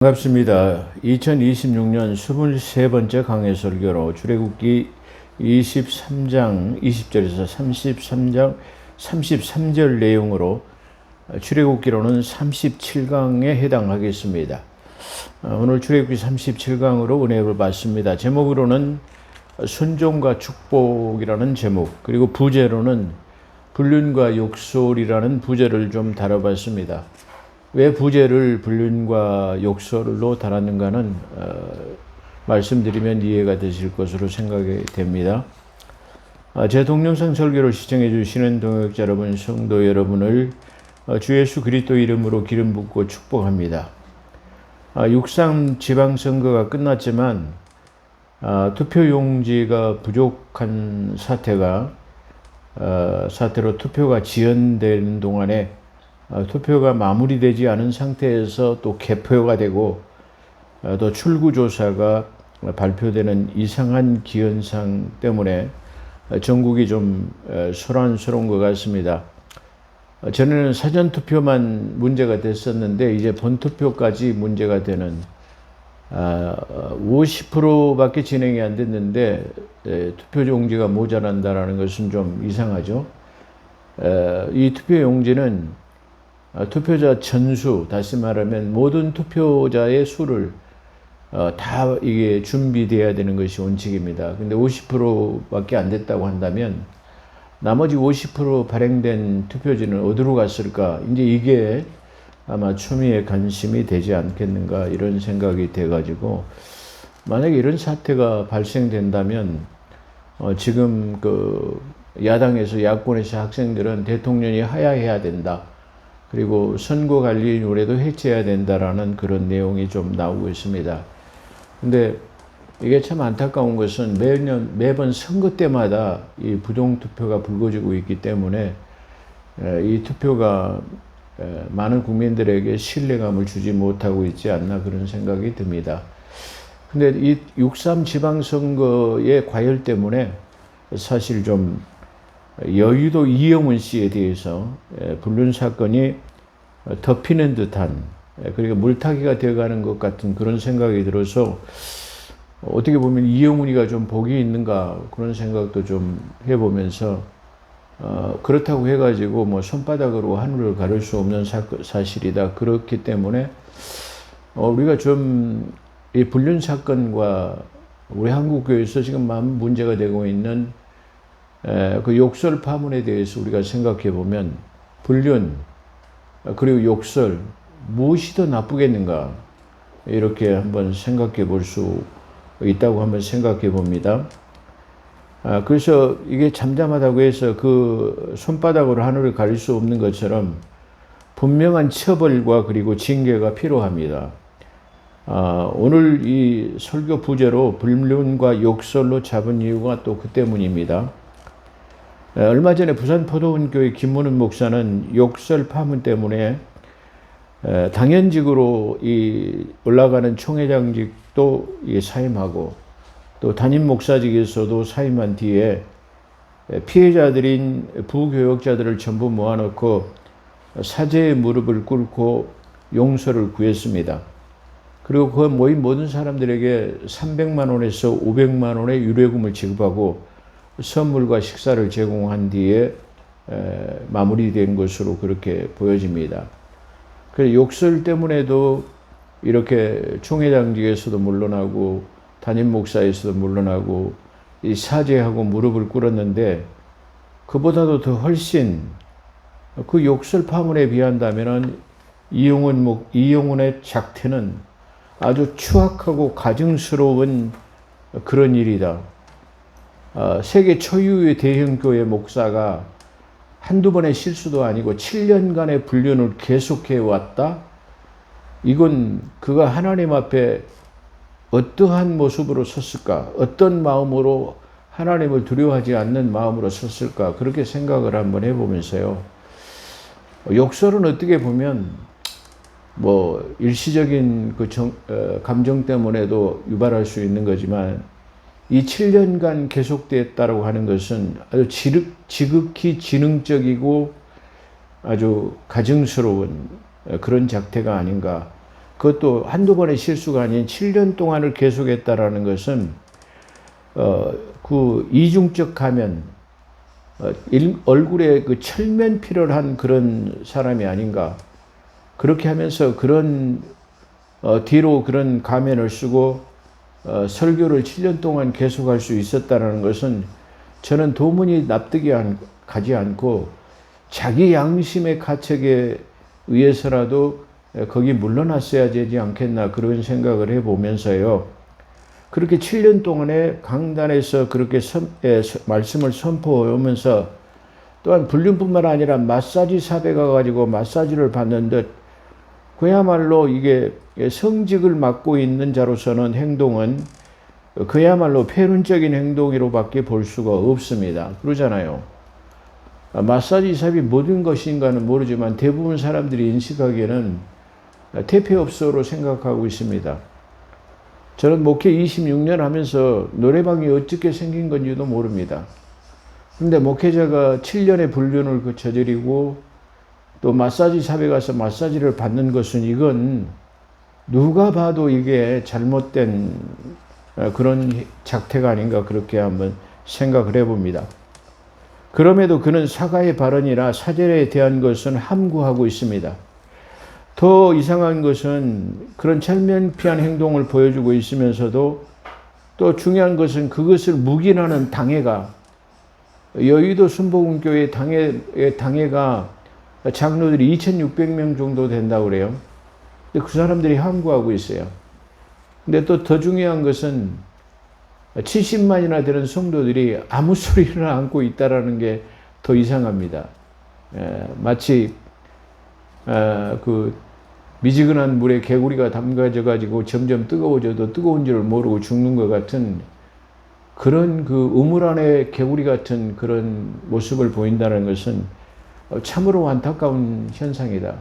반갑습니다. 2026년 23번째 강해 설교로 출애굽기 23장 20절에서 33장 33절 내용으로 출애굽기로는 37강에 해당하겠습니다. 오늘 출애굽기 37강으로 은혜를 받습니다. 제목으로는 순종과 축복이라는 제목, 그리고 부제로는 불륜과 욕설이라는 부제를 좀 다뤄봤습니다. 왜 부제를 불륜과 욕설로 달았는가는 말씀드리면 이해가 되실 것으로 생각이 됩니다. 제 동영상 설교를 시청해 주시는 동역자 여러분, 성도 여러분을 주 예수 그리스도 이름으로 기름 붓고 축복합니다. 6.3 지방선거가 끝났지만 투표용지가 부족한 사태로 투표가 지연되는 동안에 투표가 마무리되지 않은 상태에서 또 개표가 되고 또 출구조사가 발표되는 이상한 기현상 때문에 전국이 좀 소란스러운 것 같습니다. 전에는 사전투표만 문제가 됐었는데 이제 본투표까지 문제가 되는 50%밖에 진행이 안 됐는데 투표용지가 모자란다는 것은 좀 이상하죠. 이 투표용지는 투표자 전수, 다시 말하면 모든 투표자의 수를 다 이게 준비되어야 되는 것이 원칙입니다. 근데 50%밖에 안 됐다고 한다면 나머지 50% 발행된 투표지는 어디로 갔을까? 이제 이게 아마 추미애 관심이 되지 않겠는가 이런 생각이 돼가지고, 만약에 이런 사태가 발생된다면 지금 그 야당에서 야권에서 학생들은 대통령이 하야해야 된다, 그리고 선거관리위원회도 해체해야 된다라는 그런 내용이 좀 나오고 있습니다. 근데 이게 참 안타까운 것은 매번 선거 때마다 이 부정투표가 불거지고 있기 때문에 이 투표가 많은 국민들에게 신뢰감을 주지 못하고 있지 않나 그런 생각이 듭니다. 근데 이 6.3 지방선거의 과열 때문에 사실 좀 여의도 이영훈 씨에 대해서 불륜 사건이 덮이는 듯한, 그리고 물타기가 되어가는 것 같은 그런 생각이 들어서 어떻게 보면 이영훈이가 좀 복이 있는가 그런 생각도 좀 해보면서 그렇다고 해가지고 뭐 손바닥으로 하늘을 가를 수 없는 사실이다. 그렇기 때문에 우리가 좀 이 불륜 사건과 우리 한국교회에서 지금 문제가 되고 있는 그 욕설 파문에 대해서 우리가 생각해 보면 불륜 그리고 욕설 무엇이 더 나쁘겠는가 이렇게 한번 생각해 볼 수 있다고 한번 생각해 봅니다. 그래서 이게 잠잠하다고 해서 그 손바닥으로 하늘을 가릴 수 없는 것처럼 분명한 처벌과 그리고 징계가 필요합니다. 오늘 이 설교 부제로 불륜과 욕설로 잡은 이유가 또 그 때문입니다. 얼마 전에 부산 포도원교회 김문은 목사는 욕설 파문 때문에 당연직으로 이 올라가는 총회장직도 사임하고 또 담임 목사직에서도 사임한 뒤에 피해자들인 부교역자들을 전부 모아놓고 사죄의 무릎을 꿇고 용서를 구했습니다. 그리고 그 모인 모든 사람들에게 300만 원에서 500만 원의 유례금을 지급하고 선물과 식사를 제공한 뒤에 마무리된 것으로 그렇게 보여집니다. 그래서 욕설 때문에도 이렇게 총회장직에서도 물러나고 담임 목사에서도 물러나고 이 사죄하고 무릎을 꿇었는데, 그보다도 더 훨씬 그 욕설 파문에 비한다면은 이영훈의 작태는 아주 추악하고 가증스러운 그런 일이다. 세계 초유의 대형교회 목사가 한두 번의 실수도 아니고 7년간의 불륜을 계속해 왔다? 이건 그가 하나님 앞에 어떠한 모습으로 섰을까? 어떤 마음으로, 하나님을 두려워하지 않는 마음으로 섰을까? 그렇게 생각을 한번 해보면서요. 욕설은 어떻게 보면 뭐 일시적인 그 감정 때문에도 유발할 수 있는 거지만, 이 7년간 계속됐다고 하는 것은 아주 지극히 지능적이고 아주 가증스러운 그런 작태가 아닌가. 그것도 한두 번의 실수가 아닌 7년 동안을 계속했다라는 것은 그 이중적 가면, 얼굴에 그 철면피를 한 그런 사람이 아닌가. 그렇게 하면서 그런 뒤로 그런 가면을 쓰고 설교를 7년 동안 계속할 수 있었다는 것은 저는 도무지 납득이 가지 않고 자기 양심의 가책에 의해서라도 거기 물러났어야 되지 않겠나 그런 생각을 해보면서요. 그렇게 7년 동안에 강단에서 그렇게 말씀을 선포하면서 또한 불륜뿐만 아니라 마사지 샵에 가가지고 마사지를 받는 듯 그야말로 이게 성직을 맡고 있는 자로서는 행동은 그야말로 폐륜적인 행동으로밖에 볼 수가 없습니다. 그러잖아요. 마사지 샵이 모든 것인가는 모르지만 대부분 사람들이 인식하기에는 퇴폐업소로 생각하고 있습니다. 저는 목회 26년 하면서 노래방이 어떻게 생긴 건지도 모릅니다. 그런데 목회자가 7년의 불륜을 저지르고 또 마사지 샵에 가서 마사지를 받는 것은 이건 누가 봐도 이게 잘못된 그런 작태가 아닌가 그렇게 한번 생각을 해봅니다. 그럼에도 그는 사과의 발언이나 사죄에 대한 것은 함구하고 있습니다. 더 이상한 것은 그런 철면피한 행동을 보여주고 있으면서도 또 중요한 것은 그것을 묵인하는 당회가 여의도 순복음교회 당회가 장로들이 2,600명 정도 된다고 그래요. 근데 그 사람들이 함구하고 있어요. 근데 또 더 중요한 것은 70만이나 되는 성도들이 아무 소리를 안고 있다라는 게 더 이상합니다. 마치 그 미지근한 물에 개구리가 담가져 가지고 점점 뜨거워져도 뜨거운 줄을 모르고 죽는 것 같은 그런 그 우물 안에 개구리 같은 그런 모습을 보인다는 것은 참으로 안타까운 현상이다.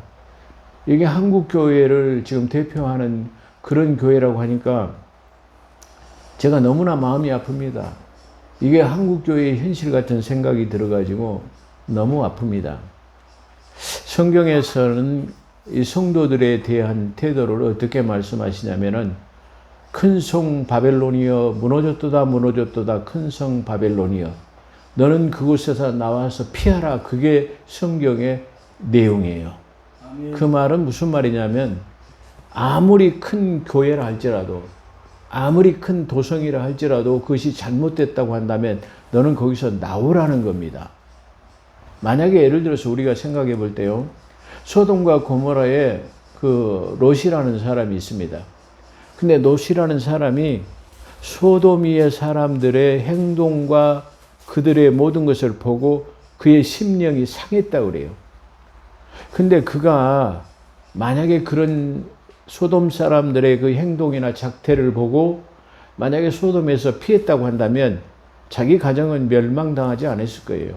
이게 한국 교회를 지금 대표하는 그런 교회라고 하니까 제가 너무나 마음이 아픕니다. 이게 한국 교회의 현실 같은 생각이 들어가지고 너무 아픕니다. 성경에서는 이 성도들에 대한 태도를 어떻게 말씀하시냐면은 큰 성 바벨론이여 무너졌도다 무너졌도다 큰 성 바벨론이여 너는 그곳에서 나와서 피하라. 그게 성경의 내용이에요. 아멘. 그 말은 무슨 말이냐면 아무리 큰 교회라 할지라도 아무리 큰 도성이라 할지라도 그것이 잘못됐다고 한다면 너는 거기서 나오라는 겁니다. 만약에 예를 들어서 우리가 생각해 볼 때요. 소돔과 고모라에 그 롯이라는 사람이 있습니다. 근데 롯이라는 사람이 소돔의 사람들의 행동과 그들의 모든 것을 보고 그의 심령이 상했다고 그래요. 근데 그가 만약에 그런 소돔 사람들의 그 행동이나 작태를 보고 만약에 소돔에서 피했다고 한다면 자기 가정은 멸망당하지 않았을 거예요.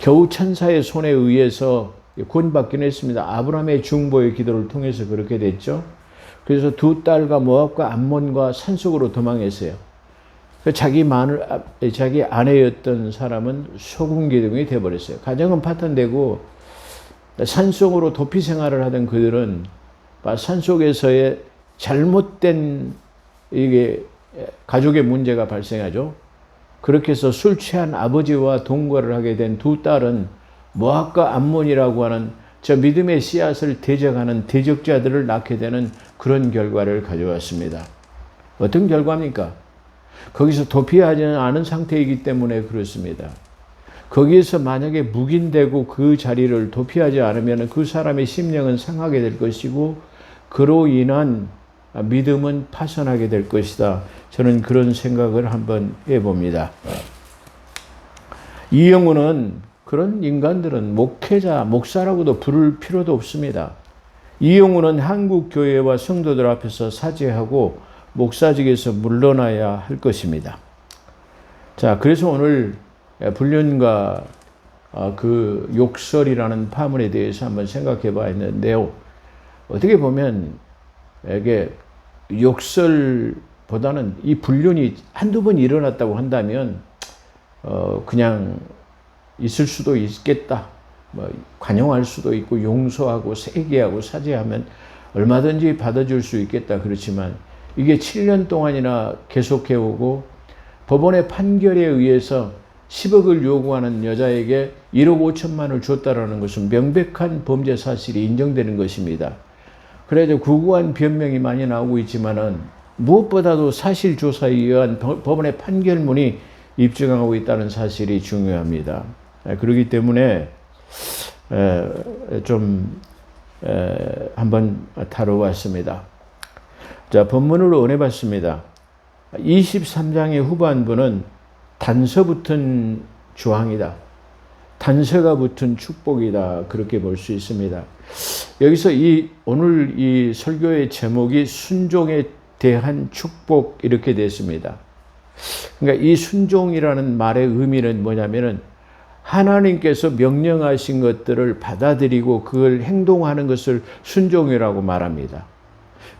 겨우 천사의 손에 의해서 구원받기는 했습니다. 아브라함의 중보의 기도를 통해서 그렇게 됐죠. 그래서 두 딸과 모압과 암몬과 산속으로 도망했어요. 자기 아내였던 사람은 소금기둥이 되어버렸어요. 가정은 파탄되고 산속으로 도피 생활을 하던 그들은 산속에서의 잘못된 이게 가족의 문제가 발생하죠. 그렇게 해서 술 취한 아버지와 동거를 하게 된 두 딸은 모압과 암몬이라고 하는 저 믿음의 씨앗을 대적하는 대적자들을 낳게 되는 그런 결과를 가져왔습니다. 어떤 결과입니까? 거기서 도피하지는 않은 상태이기 때문에 그렇습니다. 거기에서 만약에 묵인되고 그 자리를 도피하지 않으면 그 사람의 심령은 상하게 될 것이고 그로 인한 믿음은 파산하게 될 것이다. 저는 그런 생각을 한번 해봅니다. 이 경우는 그런 인간들은 목회자, 목사라고도 부를 필요도 없습니다. 이 경우는 한국 교회와 성도들 앞에서 사죄하고 목사직에서 물러나야 할 것입니다. 자, 그래서 오늘 불륜과 그 욕설이라는 파문에 대해서 한번 생각해 봐야 했는데요. 어떻게 보면 이게 욕설보다는 이 불륜이 한두 번 일어났다고 한다면 그냥 있을 수도 있겠다. 관용할 수도 있고 용서하고 회개하고 사죄하면 얼마든지 받아줄 수 있겠다. 그렇지만 이게 7년 동안이나 계속해오고 법원의 판결에 의해서 10억을 요구하는 여자에게 1억 5천만을 줬다라는 것은 명백한 범죄 사실이 인정되는 것입니다. 그래도 구구한 변명이 많이 나오고 있지만은 무엇보다도 사실조사에 의한 법원의 판결문이 입증하고 있다는 사실이 중요합니다. 그렇기 때문에 좀 한번 다뤄봤습니다. 자, 본문을 은혜봤습니다. 23장의 후반부는 단서 붙은 조항이다. 단서가 붙은 축복이다. 그렇게 볼 수 있습니다. 여기서 오늘 이 설교의 제목이 순종에 대한 축복 이렇게 됐습니다. 그러니까 이 순종이라는 말의 의미는 뭐냐면은 하나님께서 명령하신 것들을 받아들이고 그걸 행동하는 것을 순종이라고 말합니다.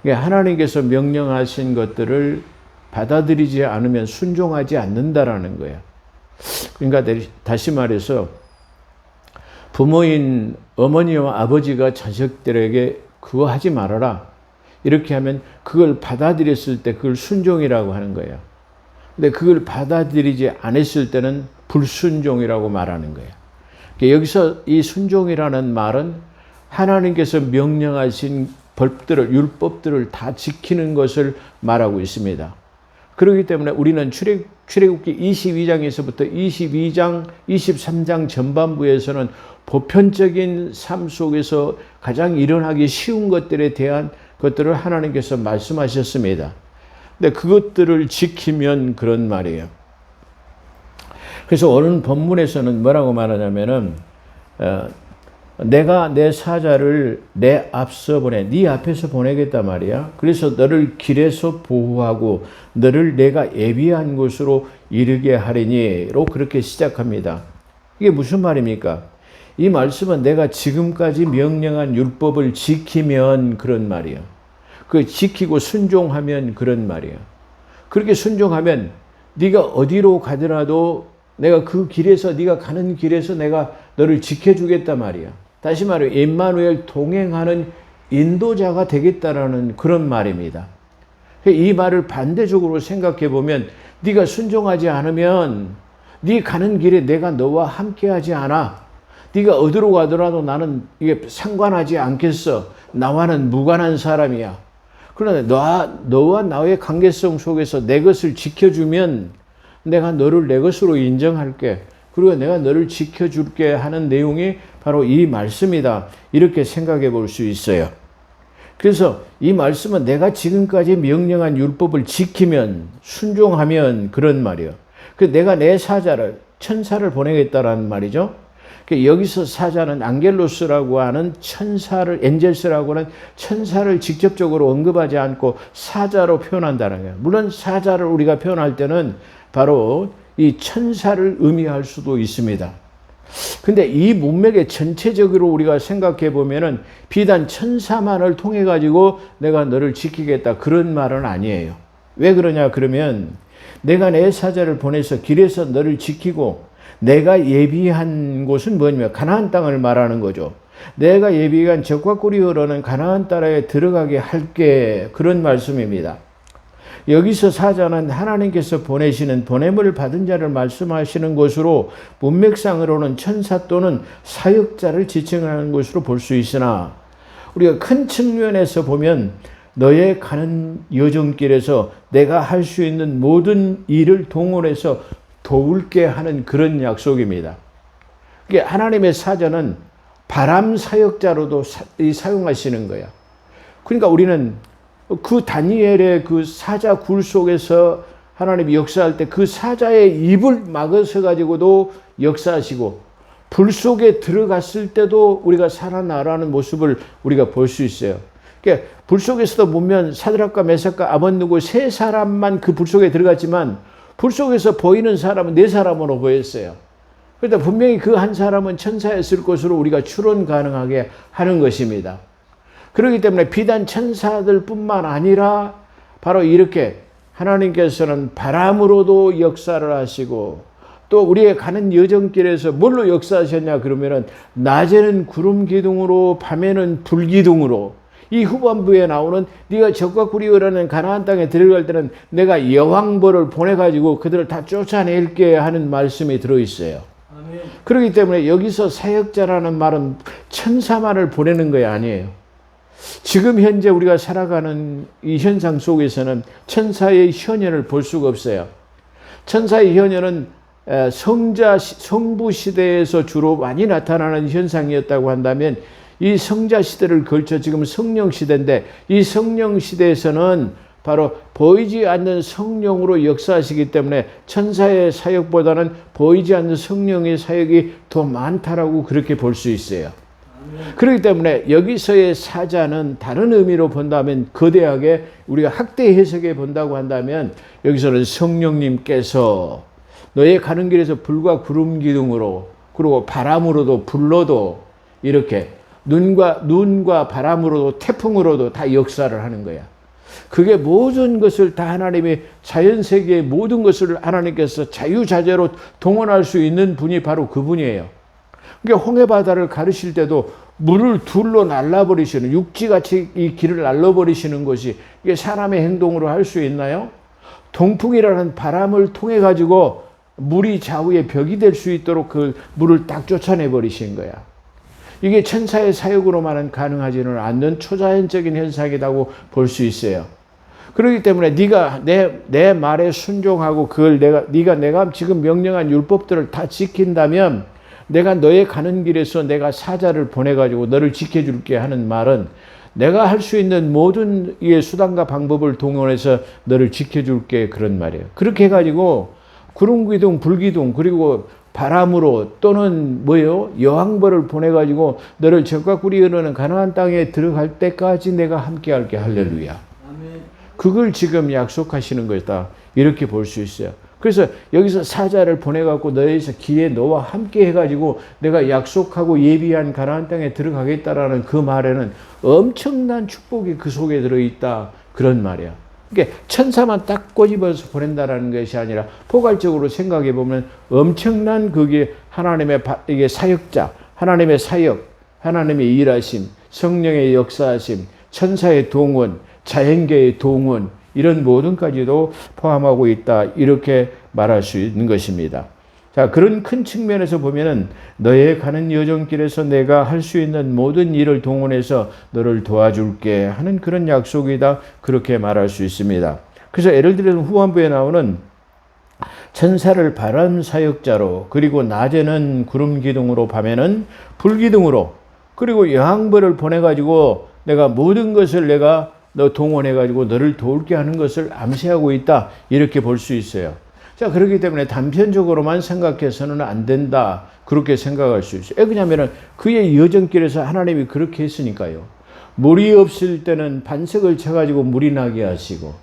그러니까 하나님께서 명령하신 것들을 받아들이지 않으면 순종하지 않는다라는 거예요. 그러니까 다시 말해서 부모인 어머니와 아버지가 자식들에게 그거 하지 말아라. 이렇게 하면 그걸 받아들였을 때 그걸 순종이라고 하는 거예요. 근데 그걸 받아들이지 않았을 때는 불순종이라고 말하는 거예요. 그러니까 여기서 이 순종이라는 말은 하나님께서 명령하신 법들을, 율법들을 다 지키는 것을 말하고 있습니다. 그렇기 때문에 우리는 출애굽기 22장에서부터 22장, 23장 전반부에서는 보편적인 삶 속에서 가장 일어나기 쉬운 것들에 대한 것들을 하나님께서 말씀하셨습니다. 근데 그것들을 지키면 그런 말이에요. 그래서 오늘 본문에서는 뭐라고 말하냐면은 내가 내 사자를 내 앞서 보내, 네 앞에서 보내겠단 말이야. 그래서 너를 길에서 보호하고 너를 내가 예비한 곳으로 이르게 하리니로 그렇게 시작합니다. 이게 무슨 말입니까? 이 말씀은 내가 지금까지 명령한 율법을 지키면 그런 말이야. 그 지키고 순종하면 그런 말이야. 그렇게 순종하면 네가 어디로 가더라도 내가 그 길에서, 네가 가는 길에서 내가 너를 지켜주겠단 말이야. 다시 말해 임마누엘 동행하는 인도자가 되겠다라는 그런 말입니다. 이 말을 반대적으로 생각해 보면 네가 순종하지 않으면 네 가는 길에 내가 너와 함께하지 않아. 네가 어디로 가더라도 나는 이게 상관하지 않겠어. 나와는 무관한 사람이야. 그런데 너와 나의 관계성 속에서 내 것을 지켜주면 내가 너를 내 것으로 인정할게. 그리고 내가 너를 지켜줄게 하는 내용이 바로 이 말씀이다. 이렇게 생각해 볼 수 있어요. 그래서 이 말씀은 내가 지금까지 명령한 율법을 지키면, 순종하면 그런 말이에요. 내가 내 사자를, 천사를 보내겠다라는 말이죠. 여기서 사자는 안겔로스라고 하는 천사를, 엔젤스라고 하는 천사를 직접적으로 언급하지 않고 사자로 표현한다는 거예요. 물론 사자를 우리가 표현할 때는 바로 이 천사를 의미할 수도 있습니다. 근데 이 문맥에 전체적으로 우리가 생각해 보면은 비단 천사만을 통해 가지고 내가 너를 지키겠다 그런 말은 아니에요. 왜 그러냐 그러면 내가 내 사자를 보내서 길에서 너를 지키고 내가 예비한 곳은 뭐냐면 가나안 땅을 말하는 거죠. 내가 예비한 젖과 꿀이 흐르는 가나안 땅에 들어가게 할게 그런 말씀입니다. 여기서 사자는 하나님께서 보내시는 보냄을 받은 자를 말씀하시는 것으로 문맥상으로는 천사 또는 사역자를 지칭하는 것으로 볼 수 있으나 우리가 큰 측면에서 보면 너의 가는 여정길에서 내가 할 수 있는 모든 일을 동원해서 도울게 하는 그런 약속입니다. 하나님의 사자는 바람 사역자로도 사용하시는 거야. 그러니까 우리는 그 다니엘의 그 사자 굴 속에서 하나님이 역사할 때 그 사자의 입을 막아서 가지고도 역사하시고 불 속에 들어갔을 때도 우리가 살아나라는 모습을 우리가 볼 수 있어요. 그러니까 불 속에서도 보면 사드락과 메삭과 아벳느고 세 사람만 그 불 속에 들어갔지만 불 속에서 보이는 사람은 네 사람으로 보였어요. 그러니까 분명히 그 한 사람은 천사였을 것으로 우리가 추론 가능하게 하는 것입니다. 그렇기 때문에 비단 천사들뿐만 아니라 바로 이렇게 하나님께서는 바람으로도 역사를 하시고 또 우리의 가는 여정길에서 뭘로 역사하셨냐 그러면은 낮에는 구름 기둥으로 밤에는 불 기둥으로 이 후반부에 나오는 네가 적과 꿀이 흐르는 가나안 땅에 들어갈 때는 내가 여왕벌을 보내가지고 그들을 다 쫓아낼게 하는 말씀이 들어있어요. 아멘. 그렇기 때문에 여기서 사역자라는 말은 천사만을 보내는 거 아니에요. 지금 현재 우리가 살아가는 이 현상 속에서는 천사의 현현을 볼 수가 없어요. 천사의 현현은 성부 시대에서 주로 많이 나타나는 현상이었다고 한다면 이 성자 시대를 걸쳐 지금 성령 시대인데 이 성령 시대에서는 바로 보이지 않는 성령으로 역사하시기 때문에 천사의 사역보다는 보이지 않는 성령의 사역이 더 많다라고 그렇게 볼 수 있어요. 그렇기 때문에 여기서의 사자는 다른 의미로 본다면 거대하게 우리가 학대 해석에 본다고 한다면 여기서는 성령님께서 너의 가는 길에서 불과 구름 기둥으로 그리고 바람으로도 불로도 이렇게 눈과 바람으로도 태풍으로도 다 역사를 하는 거야. 그게 모든 것을 다 하나님이 자연세계의 모든 것을 하나님께서 자유자재로 동원할 수 있는 분이 바로 그분이에요. 그러니까 홍해바다를 가르실 때도 물을 둘로 날라버리시는 육지같이 이 길을 날라버리시는 것이 이게 사람의 행동으로 할 수 있나요? 동풍이라는 바람을 통해 가지고 물이 좌우에 벽이 될 수 있도록 그 물을 딱 쫓아내 버리신 거야. 이게 천사의 사역으로만은 가능하지는 않는 초자연적인 현상이라고 볼 수 있어요. 그렇기 때문에 네가 내 말에 순종하고 그걸 내가 지금 명령한 율법들을 다 지킨다면 내가 너의 가는 길에서 내가 사자를 보내가지고 너를 지켜줄게 하는 말은 내가 할 수 있는 모든 수단과 방법을 동원해서 너를 지켜줄게 그런 말이에요. 그렇게 해가지고 구름기둥, 불기둥 그리고 바람으로 또는 여왕벌을 보내가지고 너를 적과 꿀이 흐르는 가나안 땅에 들어갈 때까지 내가 함께할게 할렐루야. 아멘. 그걸 지금 약속하시는 거다 이렇게 볼 수 있어요. 그래서 여기서 사자를 보내갖고 너희에서 길에 너와 함께 해가지고 내가 약속하고 예비한 가나안 땅에 들어가겠다라는 그 말에는 엄청난 축복이 그 속에 들어있다 그런 말이야. 그러니까 천사만 딱 꼬집어서 보낸다라는 것이 아니라 포괄적으로 생각해 보면 엄청난 그게 하나님의 이게 사역자, 하나님의 사역, 하나님의 일하심, 성령의 역사하심, 천사의 동원, 자연계의 동원 이런 모든까지도 포함하고 있다 이렇게 말할 수 있는 것입니다. 자, 그런 큰 측면에서 보면은 너의 가는 여정길에서 내가 할 수 있는 모든 일을 동원해서 너를 도와줄게 하는 그런 약속이다 그렇게 말할 수 있습니다. 그래서 예를 들어서 후반부에 나오는 천사를 바람 사역자로 그리고 낮에는 구름 기둥으로 밤에는 불 기둥으로 그리고 여왕벌을 보내가지고 내가 모든 것을 내가 너 동원해가지고 너를 도울게 하는 것을 암시하고 있다 이렇게 볼 수 있어요. 자, 그렇기 때문에 단편적으로만 생각해서는 안 된다 그렇게 생각할 수 있어요. 왜냐하면 그의 여정길에서 하나님이 그렇게 했으니까요. 물이 없을 때는 반석을 쳐가지고 물이 나게 하시고,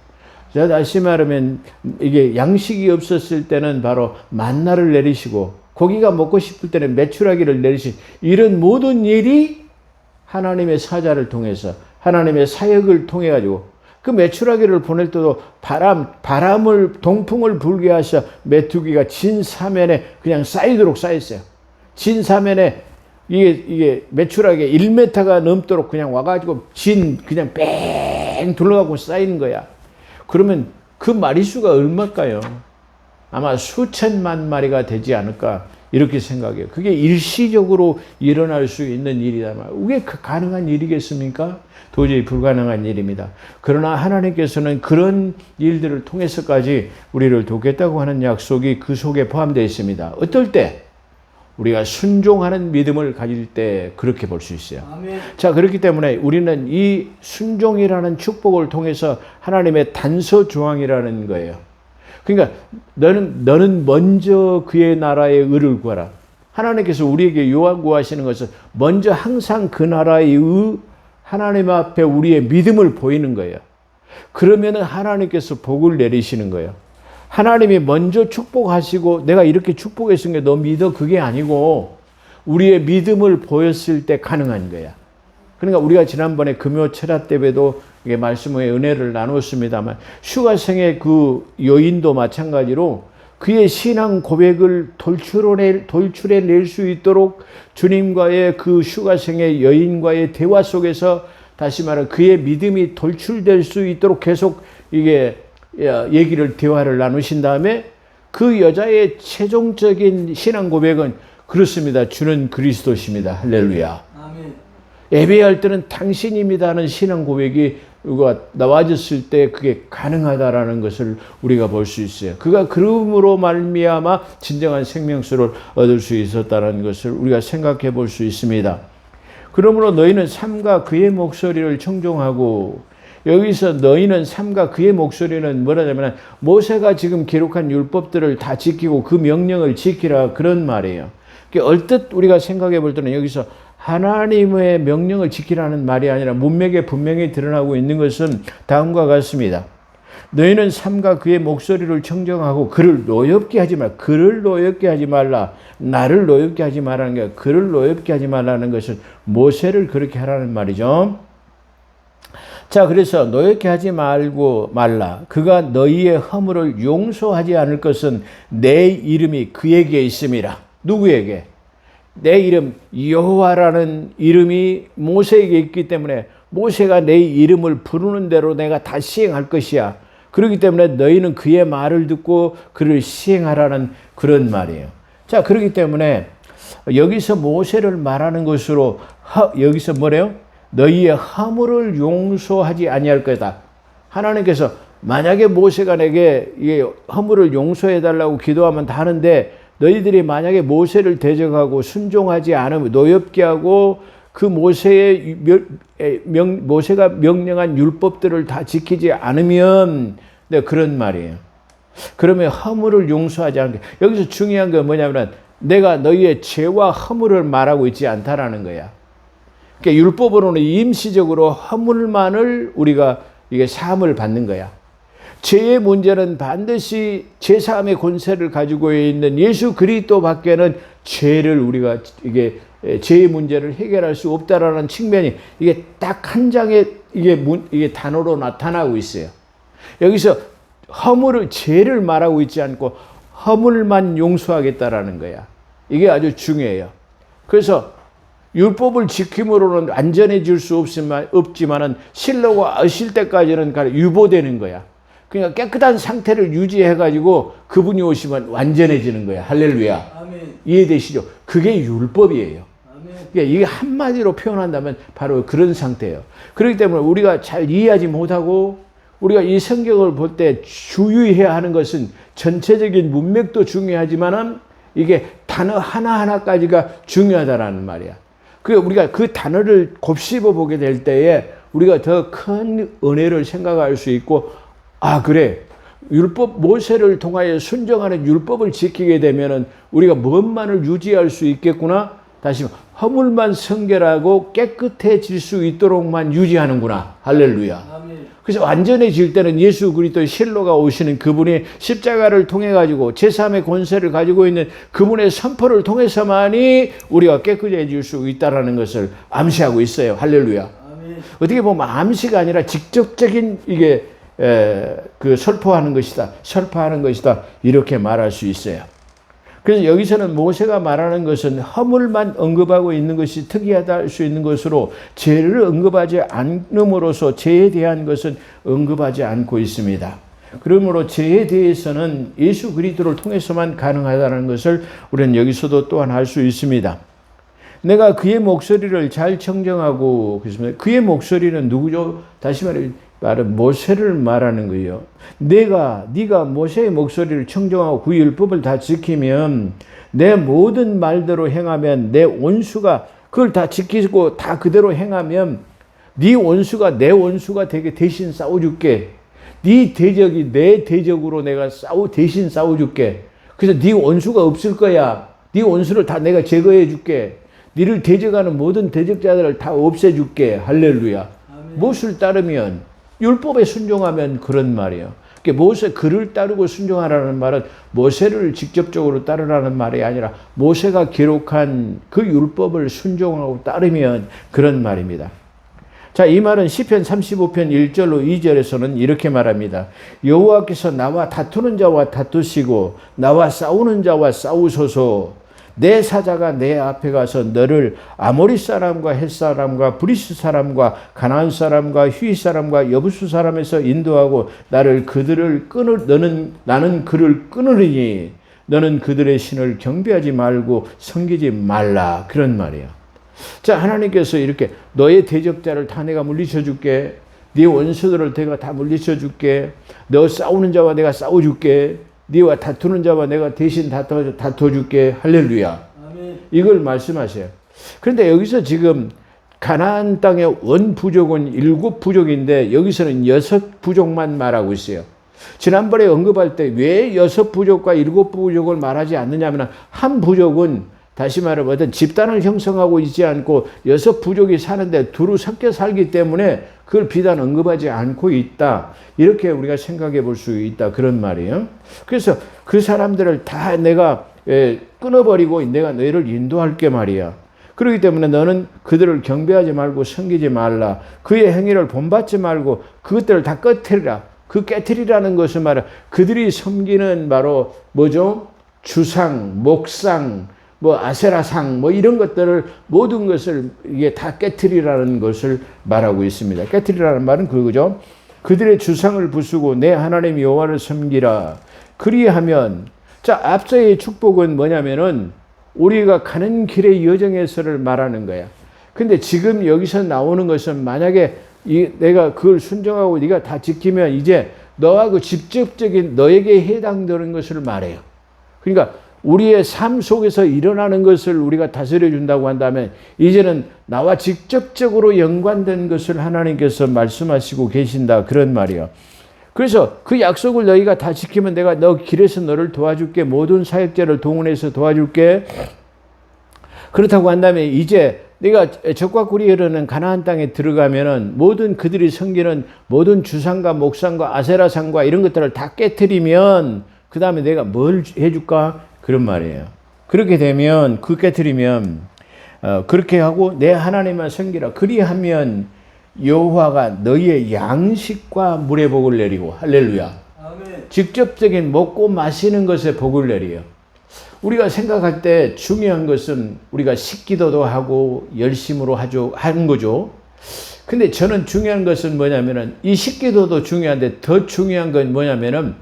자, 다시 말하면 이게 양식이 없었을 때는 바로 만나를 내리시고, 고기가 먹고 싶을 때는 메추라기를 내리신 이런 모든 일이 하나님의 사자를 통해서 하나님의 사역을 통해 가지고 그 메추라기를 보낼 때도 바람을 동풍을 불게 하셔 메뚜기가 진 사면에 그냥 쌓이도록 쌓였어요. 진 사면에 이게 메추라기 1m가 넘도록 그냥 와가지고 그냥 뺑 둘러가고 쌓이는 거야. 그러면 그 마리수가 얼마일까요? 아마 수천만 마리가 되지 않을까 이렇게 생각해요. 그게 일시적으로 일어날 수 있는 일이다. 그게 가능한 일이겠습니까? 도저히 불가능한 일입니다. 그러나 하나님께서는 그런 일들을 통해서까지 우리를 돕겠다고 하는 약속이 그 속에 포함되어 있습니다. 어떨 때? 우리가 순종하는 믿음을 가질 때 그렇게 볼 수 있어요. 아멘. 자, 그렇기 때문에 우리는 이 순종이라는 축복을 통해서 하나님의 단서 조항이라는 거예요. 그러니까 너는 먼저 그의 나라의 의를 구하라. 하나님께서 우리에게 요구하시는 것은 먼저 항상 그 나라의 의, 하나님 앞에 우리의 믿음을 보이는 거예요. 그러면은 하나님께서 복을 내리시는 거예요. 하나님이 먼저 축복하시고 내가 이렇게 축복했으니까 너 믿어 그게 아니고 우리의 믿음을 보였을 때 가능한 거야. 그러니까 우리가 지난번에 금요 철학 때에도 말씀의 은혜를 나눴습니다만 슈가생의 그 여인도 마찬가지로 그의 신앙 고백을 돌출해낼 수 있도록 주님과의 그 슈가생의 여인과의 대화 속에서 다시 말해 그의 믿음이 돌출될 수 있도록 계속 이게 대화를 나누신 다음에 그 여자의 최종적인 신앙 고백은 그렇습니다. 주는 그리스도십니다. 할렐루야. 아멘. 예배할 때는 당신입니다 하는 신앙 고백이 나와졌을 때 그게 가능하다라는 것을 우리가 볼 수 있어요. 그가 그름으로 말미암아 진정한 생명수를 얻을 수 있었다는 것을 우리가 생각해 볼 수 있습니다. 그러므로 너희는 삶과 그의 목소리를 청종하고, 여기서 너희는 삶과 그의 목소리는 뭐라냐면 모세가 지금 기록한 율법들을 다 지키고 그 명령을 지키라, 그런 말이에요. 얼뜻 우리가 생각해 볼 때는 여기서 하나님의 명령을 지키라는 말이 아니라 문맥에 분명히 드러나고 있는 것은 다음과 같습니다. 너희는 삶과 그의 목소리를 청정하고 그를 노엽게 하지 말라. 그를 노엽게 하지 말라. 나를 노엽게 하지 말라는 게, 그를 노엽게 하지 말라는 것은 모세를 그렇게 하라는 말이죠. 자, 그래서 노엽게 하지 말라. 그가 너희의 허물을 용서하지 않을 것은 내 이름이 그에게 있음이라. 누구에게? 내 이름 여호와라는 이름이 모세에게 있기 때문에 모세가 내 이름을 부르는 대로 내가 다 시행할 것이야. 그렇기 때문에 너희는 그의 말을 듣고 그를 시행하라는 그런 말이에요. 자, 그렇기 때문에 여기서 모세를 말하는 것으로 여기서 뭐래요? 너희의 허물을 용서하지 아니할 거다. 하나님께서 만약에 모세가 내게 이 허물을 용서해 달라고 기도하면 다 하는데, 너희들이 만약에 모세를 대적하고 순종하지 않으면, 노엽게 하고 그 모세가 명령한 율법들을 다 지키지 않으면, 네, 그런 말이에요. 그러면 허물을 용서하지 않게. 여기서 중요한 건 뭐냐면 내가 너희의 죄와 허물을 말하고 있지 않다라는 거야. 그러니까 율법으로는 임시적으로 허물만을 우리가 이게 사함을 받는 거야. 죄의 문제는 반드시 죄사함의 권세를 가지고 있는 예수 그리스도밖에는 죄를 우리가 이게 죄의 문제를 해결할 수 없다라는 측면이 이게 딱 한 장의 이게 단어로 나타나고 있어요. 여기서 허물을, 죄를 말하고 있지 않고 허물만 용서하겠다라는 거야. 이게 아주 중요해요. 그래서 율법을 지킴으로는 안전해질 수 없지만은 실로가 오실 때까지는 유보되는 거야. 그러니까 깨끗한 상태를 유지해가지고 그분이 오시면 완전해지는 거야. 할렐루야. 아멘. 이해되시죠? 그게 율법이에요. 아멘. 그러니까 이게 한마디로 표현한다면 바로 그런 상태예요. 그렇기 때문에 우리가 잘 이해하지 못하고 우리가 이 성경을 볼 때 주의해야 하는 것은 전체적인 문맥도 중요하지만은 이게 단어 하나하나까지가 중요하다라는 말이야. 그러니까 우리가 그 단어를 곱씹어 보게 될 때에 우리가 더 큰 은혜를 생각할 수 있고, 아, 그래. 율법, 모세를 통하여 순종하는 율법을 지키게 되면은 우리가 무엇만을 유지할 수 있겠구나. 다시 허물만 성결하고 깨끗해질 수 있도록만 유지하는구나. 할렐루야. 아멘. 그래서 완전해질 때는 예수 그리스도의 실로가 오시는 그분이 십자가를 통해 가지고 제3의 권세를 가지고 있는 그분의 선포를 통해서만이 우리가 깨끗해질 수 있다라는 것을 암시하고 있어요. 할렐루야. 아멘. 어떻게 보면 암시가 아니라 직접적인 이게 설포하는 것이다. 이렇게 말할 수 있어요. 그래서 여기서는 모세가 말하는 것은 허물만 언급하고 있는 것이 특이하다 할 수 있는 것으로 죄를 언급하지 않음으로써 죄에 대한 것은 언급하지 않고 있습니다. 그러므로 죄에 대해서는 예수 그리스도를 통해서만 가능하다는 것을 우리는 여기서도 또한 알 수 있습니다. 내가 그의 목소리를 잘 청정하고, 그의 목소리는 누구죠? 다시 말은 모세를 말하는 거예요. 네가 모세의 목소리를 청정하고 그 율법을 다 지키면, 내 모든 말대로 행하면, 내 원수가 그걸 다 지키고 다 그대로 행하면 네 원수가 내 원수가 되게 대신 싸워줄게. 네 대적이 내 대적으로 내가 대신 싸워줄게. 그래서 네 원수가 없을 거야. 네 원수를 다 내가 제거해 줄게. 네를 대적하는 모든 대적자들을 다 없애줄게. 할렐루야. 아멘. 무엇을 따르면? 율법에 순종하면 그런 말이에요. 그러니까 모세 글을 따르고 순종하라는 말은 모세를 직접적으로 따르라는 말이 아니라 모세가 기록한 그 율법을 순종하고 따르면 그런 말입니다. 자, 이 말은 시편 35편 1절로 2절에서는 이렇게 말합니다. 여호와께서 나와 다투는 자와 다투시고 나와 싸우는 자와 싸우소서. 내 사자가 내 앞에 가서 너를 아모리 사람과 헷 사람과 브리스 사람과 가나안 사람과 휘 사람과 여부수 사람에서 인도하고 나는 그를 끊으리니 너는 그들의 신을 경배하지 말고 섬기지 말라. 그런 말이야. 자, 하나님께서 이렇게 너의 대적자를 다 내가 물리쳐 줄게. 네 원수들을 내가 다 물리쳐 줄게. 너 싸우는 자와 내가 싸워줄게. 네와 다투는 자와 내가 대신 다투어줄게. 할렐루야. 아멘. 이걸 말씀하세요. 그런데 여기서 지금 가나안 땅의 원 부족은 7부족인데 여기서는 6부족만 말하고 있어요. 지난번에 언급할 때 왜 6부족과 7부족을 말하지 않느냐면 한 부족은 다시 말하면 어떤 집단을 형성하고 있지 않고 6부족이 사는데 두루 섞여 살기 때문에 그걸 비단 언급하지 않고 있다. 이렇게 우리가 생각해 볼 수 있다. 그런 말이에요. 그래서 그 사람들을 다 내가 끊어버리고 내가 너희를 인도할게 말이야. 그렇기 때문에 너는 그들을 경배하지 말고 섬기지 말라. 그의 행위를 본받지 말고 그것들을 다 깨트리라. 그 깨트리라는 것은 말은 그들이 섬기는 바로 뭐죠? 주상, 목상, 아세라상, 이런 것들을 모든 것을 이게 다 깨트리라는 것을 말하고 있습니다. 깨트리라는 말은 그거죠. 그들의 주상을 부수고 내 하나님 여호와를 섬기라. 그리하면, 자, 앞서의 축복은 뭐냐면은 우리가 가는 길의 여정에서를 말하는 거야. 근데 지금 여기서 나오는 것은 만약에 내가 그걸 순종하고 네가 다 지키면 이제 너하고 직접적인 너에게 해당되는 것을 말해요. 그러니까 우리의 삶 속에서 일어나는 것을 우리가 다스려 준다고 한다면 이제는 나와 직접적으로 연관된 것을 하나님께서 말씀하시고 계신다. 그런 말이에요. 그래서 그 약속을 너희가 다 지키면 내가 너 길에서 너를 도와줄게. 모든 사역자를 동원해서 도와줄게. 그렇다고 한다면 이제 내가 적과 꿀이 흐르는 가나안 땅에 들어가면은 모든 그들이 섬기는 모든 주상과 목상과 아세라상과 이런 것들을 다 깨트리면 그 다음에 내가 뭘 해줄까? 그런 말이에요. 그렇게 되면 깨트리면 그렇게 하고 내 하나님만 섬기라. 그리하면 여호와가 너희의 양식과 물의 복을 내리고 할렐루야. 아멘. 직접적인 먹고 마시는 것에 복을 내려요. 우리가 생각할 때 중요한 것은 우리가 식기도도 하고 열심으로 하는 거죠. 근데 저는 중요한 것은 뭐냐면은 이 식기도도 중요한데 더 중요한 건 뭐냐면은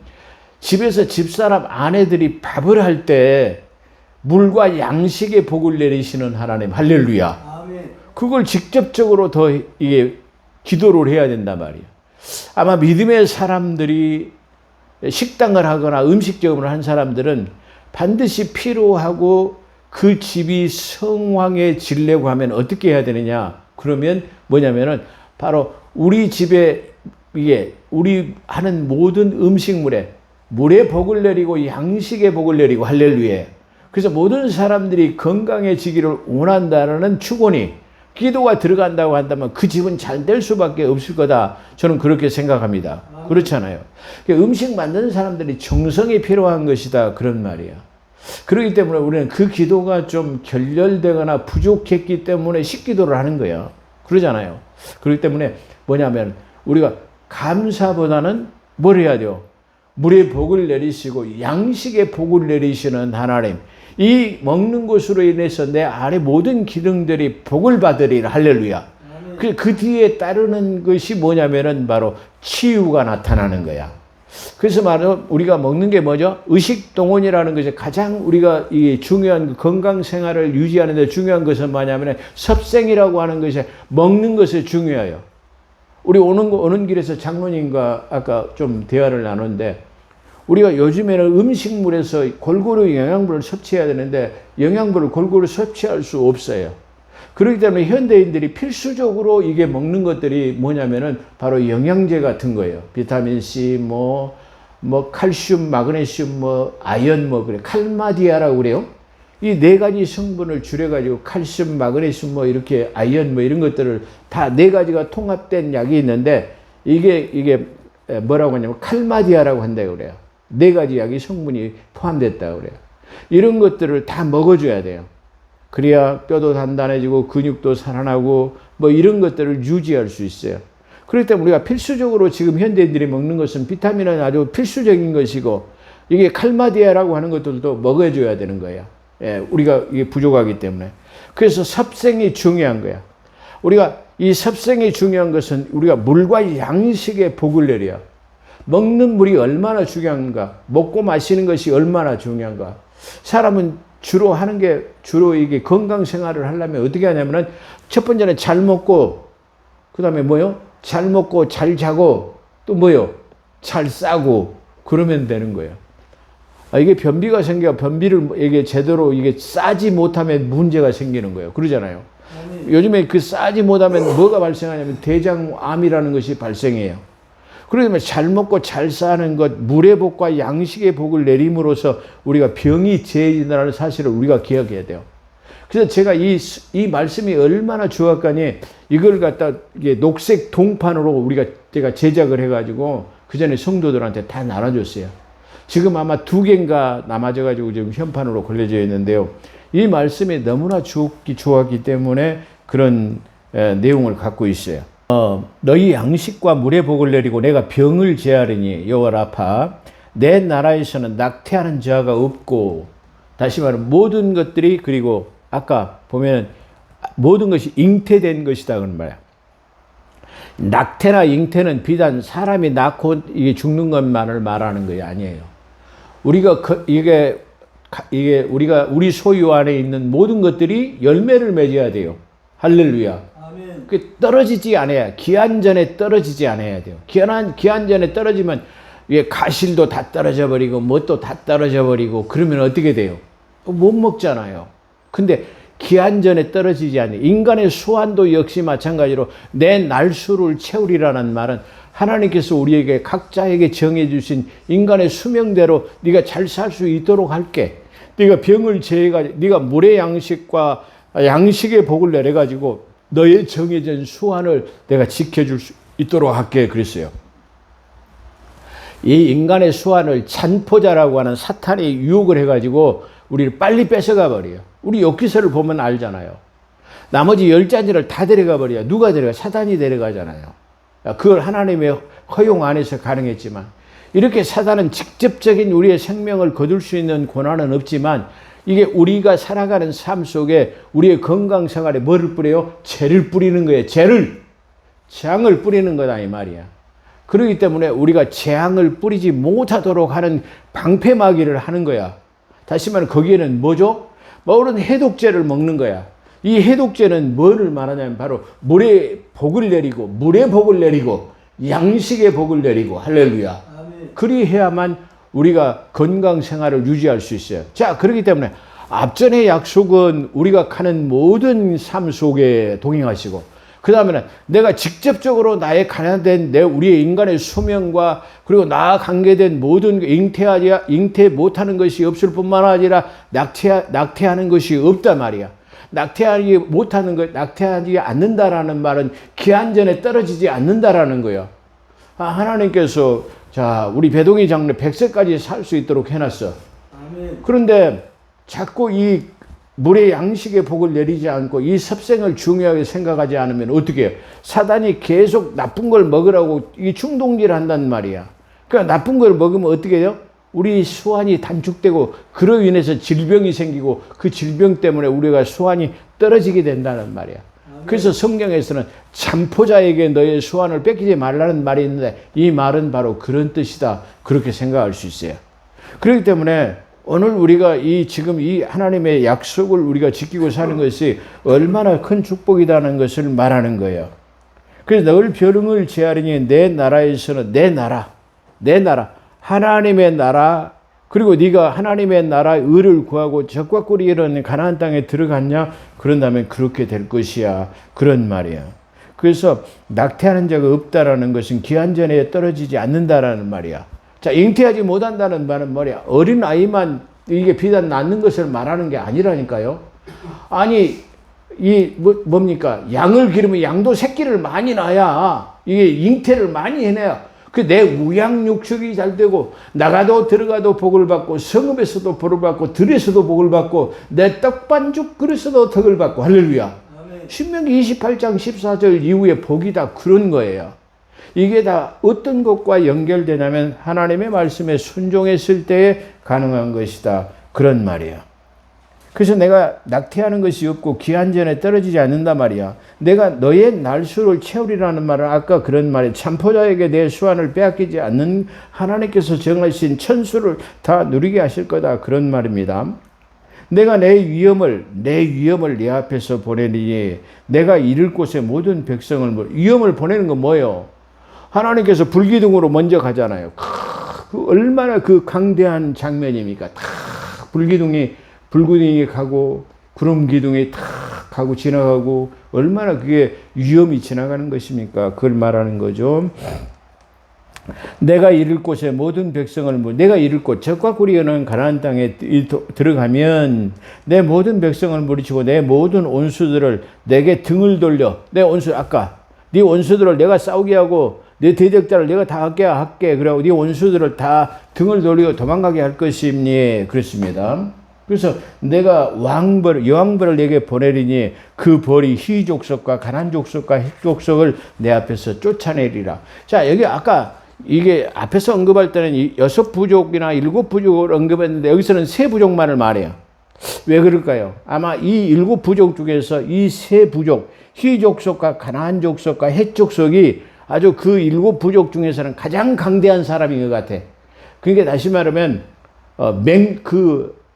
집에서 집사람 아내들이 밥을 할 때 물과 양식의 복을 내리시는 하나님 할렐루야. 아멘. 그걸 직접적으로 더 이게 기도를 해야 된단 말이에요. 아마 믿음의 사람들이 식당을 하거나 음식점을 한 사람들은 반드시 필요하고 그 집이 성황해지려고 하면 어떻게 해야 되느냐? 그러면 뭐냐면은 바로 우리 집에 이게 우리 하는 모든 음식물에 물의 복을 내리고 양식의 복을 내리고 할렐루야. 그래서 모든 사람들이 건강해지기를 원한다는 축원이 기도가 들어간다고 한다면 그 집은 잘 될 수밖에 없을 거다. 저는 그렇게 생각합니다. 그렇잖아요. 음식 만드는 사람들이 정성이 필요한 것이다. 그런 말이야. 그렇기 때문에 우리는 그 기도가 좀 결렬되거나 부족했기 때문에 식기도를 하는 거예요. 그러잖아요. 그렇기 때문에 뭐냐면 우리가 감사보다는 뭘 해야 돼요? 물의 복을 내리시고 양식의 복을 내리시는 하나님. 이 먹는 것으로 인해서 내 안에 모든 기능들이 복을 받으리라. 할렐루야. 그 뒤에 따르는 것이 뭐냐면은 바로 치유가 나타나는 거야. 그래서 말로 우리가 먹는 게 뭐죠? 의식동원이라는 것이 가장 우리가 이 중요한 건강 생활을 유지하는 데 중요한 것은 뭐냐면 섭생이라고 하는 것이 먹는 것이 중요해요. 우리 오는 길에서 장로님과 아까 좀 대화를 나눴는데 우리가 요즘에는 음식물에서 골고루 영양분을 섭취해야 되는데 영양분을 골고루 섭취할 수 없어요. 그렇기 때문에 현대인들이 필수적으로 이게 먹는 것들이 뭐냐면은 바로 영양제 같은 거예요. 비타민C, 칼슘, 마그네슘, 아연, 그래. 칼마디아라고 그래요. 이 4가지 성분을 줄여가지고 칼슘, 마그네슘, 이렇게 아연, 이런 것들을 다 4가지가 통합된 약이 있는데 이게 뭐라고 하냐면 칼마디아라고 한다고 그래요. 4가지 약이 성분이 포함됐다고 그래요. 이런 것들을 다 먹어줘야 돼요. 그래야 뼈도 단단해지고 근육도 살아나고 이런 것들을 유지할 수 있어요. 그렇기 때문에 우리가 필수적으로 지금 현대인들이 먹는 것은 비타민은 아주 필수적인 것이고 이게 칼마디아라고 하는 것들도 먹어줘야 되는 거예요. 우리가 이게 부족하기 때문에. 그래서 섭생이 중요한 거야. 우리가 이 섭생이 중요한 것은 우리가 물과 양식의 복을 내려. 먹는 물이 얼마나 중요한가, 먹고 마시는 것이 얼마나 중요한가. 사람은 주로 하는 게, 주로 이게 건강 생활을 하려면 어떻게 하냐면은 첫 번째는 잘 먹고, 그 다음에 뭐요? 잘 먹고 잘 자고 또 뭐요? 잘 싸고 그러면 되는 거예요. 이게 변비가 생겨, 변비를 이게 제대로 이게 싸지 못하면 문제가 생기는 거예요. 그러잖아요. 요즘에 그 싸지 못하면 뭐가 발생하냐면 대장암이라는 것이 발생해요. 그러면 잘 먹고 잘 사는 것, 물의 복과 양식의 복을 내림으로써 우리가 병이 제해진다는 사실을 우리가 기억해야 돼요. 그래서 제가 이 말씀이 얼마나 중요하니 이걸 갖다 이게 녹색 동판으로 제가 제작을 해가지고 그 전에 성도들한테 다 나눠줬어요. 지금 아마 2개인가 남아져가지고 지금 현판으로 걸려져 있는데요. 이 말씀이 너무나 좋았기 때문에 그런 내용을 갖고 있어요. 너희 양식과 물의 복을 내리고 내가 병을 제하리니 여호와 라파, 내 나라에서는 낙태하는 자가 없고, 다시 말하면 모든 것들이, 그리고 아까 보면 모든 것이 잉태된 것이다 그런 말이야. 낙태나 잉태는 비단 사람이 낳고 이게 죽는 것만을 말하는 게 아니에요. 우리가 이게 우리가 우리 소유 안에 있는 모든 것들이 열매를 맺어야 돼요. 할렐루야. 그 떨어지지 않아야, 기한 전에 떨어지지 않아야 돼요. 기한 전에 떨어지면 이게 가실도 다 떨어져 버리고 뭣도 다 떨어져 버리고 그러면 어떻게 돼요? 못 먹잖아요. 근데 기한 전에 떨어지지 않아요. 인간의 수완도 역시 마찬가지로 내 날수를 채우리라는 말은 하나님께서 우리에게 각자에게 정해주신 인간의 수명대로 네가 잘 살 수 있도록 할게. 네가 병을 제해가지고 네가 물의 양식과 양식의 복을 내려가지고 너의 정해진 수완을 내가 지켜줄 수 있도록 할게 그랬어요. 이 인간의 수완을 잔포자라고 하는 사탄이 유혹을 해가지고 우리를 빨리 뺏어가 버려요. 우리 욥기서를 보면 알잖아요. 나머지 10잔치를 다 데려가 버려요. 누가 데려가? 사탄이 데려가잖아요. 그걸 하나님의 허용 안에서 가능했지만, 이렇게 사단은 직접적인 우리의 생명을 거둘 수 있는 권한은 없지만, 이게 우리가 살아가는 삶 속에 우리의 건강 생활에 뭐를 뿌려요? 죄를 뿌리는 거예요. 재앙을 뿌리는 거다 이 말이야. 그렇기 때문에 우리가 재앙을 뿌리지 못하도록 하는 방패막이를 하는 거야. 다시 말하면 거기에는 뭐죠? 모든 해독제를 먹는 거야. 이 해독제는 뭐를 말하냐면 바로 물의 복을 내리고, 물의 복을 내리고, 양식의 복을 내리고, 할렐루야. 그리해야만 우리가 건강 생활을 유지할 수 있어요. 자, 그렇기 때문에 앞전의 약속은 우리가 가는 모든 삶 속에 동행하시고, 그 다음에는 내가 직접적으로 나의 관련된 우리의 인간의 수명과 그리고 나와 관계된 모든 잉태 못하는 것이 없을 뿐만 아니라 낙태하는 것이 없단 말이야. 낙태하지 못하는 것, 낙태하지 않는다라는 말은 기한 전에 떨어지지 않는다라는 거야. 하나님께서 자, 우리 배동희 장로 100세까지 살 수 있도록 해놨어. 아멘. 그런데 자꾸 이 물의 양식의 복을 내리지 않고 이 섭생을 중요하게 생각하지 않으면 어떻게 해요? 사단이 계속 나쁜 걸 먹으라고 이 충동질을 한단 말이야. 그러니까 나쁜 걸 먹으면 어떻게 해요? 우리 수완이 단축되고 그로 인해서 질병이 생기고 그 질병 때문에 우리가 수완이 떨어지게 된다는 말이야. 그래서 성경에서는 잠포자에게 너의 수완을 뺏기지 말라는 말이 있는데 이 말은 바로 그런 뜻이다. 그렇게 생각할 수 있어요. 그렇기 때문에 오늘 우리가 지금 이 하나님의 약속을 우리가 지키고 사는 것이 얼마나 큰 축복이라는 것을 말하는 거예요. 그래서 널 벼릉을 제하리니 내 나라에서는 내 나라, 하나님의 나라, 그리고 네가 하나님의 나라의 의를 구하고 적과 꿀이 이르는 가나안 땅에 들어갔냐? 그런다면 그렇게 될 것이야. 그런 말이야. 그래서 낙태하는 자가 없다라는 것은 기한 전에 떨어지지 않는다라는 말이야. 자, 잉태하지 못한다는 말은 뭐냐? 어린 아이만 이게 비단 낳는 것을 말하는 게 아니라니까요. 아니, 뭡니까? 양을 기르면 양도 새끼를 많이 낳아야 이게 잉태를 많이 해내야 내 우양육축이 잘 되고 나가도 들어가도 복을 받고 성읍에서도 복을 받고 들에서도 복을 받고 내 떡반죽 그릇에서도 덕을 받고 할렐루야. 신명기 28장 14절 이후에 복이 다 그런 거예요. 이게 다 어떤 것과 연결되냐면 하나님의 말씀에 순종했을 때에 가능한 것이다. 그런 말이에요. 그래서 내가 낙태하는 것이 없고 기한 전에 떨어지지 않는단 말이야. 내가 너의 날수를 채우리라는 말은 아까 그런 말이야. 참포자에게 내 수완을 빼앗기지 않는 하나님께서 정하신 천수를 다 누리게 하실 거다. 그런 말입니다. 내가 내 위엄을 네 앞에서 보내니 내가 이를 곳에 모든 백성을 위엄을 보내는 건 뭐예요? 하나님께서 불기둥으로 먼저 가잖아요. 얼마나 그 강대한 장면입니까? 다 불기둥이 가고 구름 기둥이 탁 가고 지나가고 얼마나 그게 위험이 지나가는 것입니까? 그걸 말하는 거죠. 내가 이를 곳에 모든 백성을 내가 이를 곳 적과 꿀이 가나안 땅에 들어가면 내 모든 백성을 물리치고 내 모든 원수들을 내게 등을 돌려 내 원수 아까 네 원수들을 내가 싸우게 하고 내 대적자를 내가 다 할게 그러고 네 원수들을 다 등을 돌리고 도망가게 할 것이니 그렇습니다. 그래서 내가 여왕벌을 내게 보내리니 그 벌이 희 족속과 가나안 족속과 헷 족속을 내 앞에서 쫓아내리라. 자, 여기 아까 이게 앞에서 언급할 때는 6부족이나 7부족을 언급했는데 여기서는 3부족만을 말해요. 왜 그럴까요? 아마 이 7부족 중에서 이 3부족, 희 족속과 가나안 족속과 헷 족속이 아주 그 7부족 중에서는 가장 강대한 사람인 것 같아. 그러니까 다시 말하면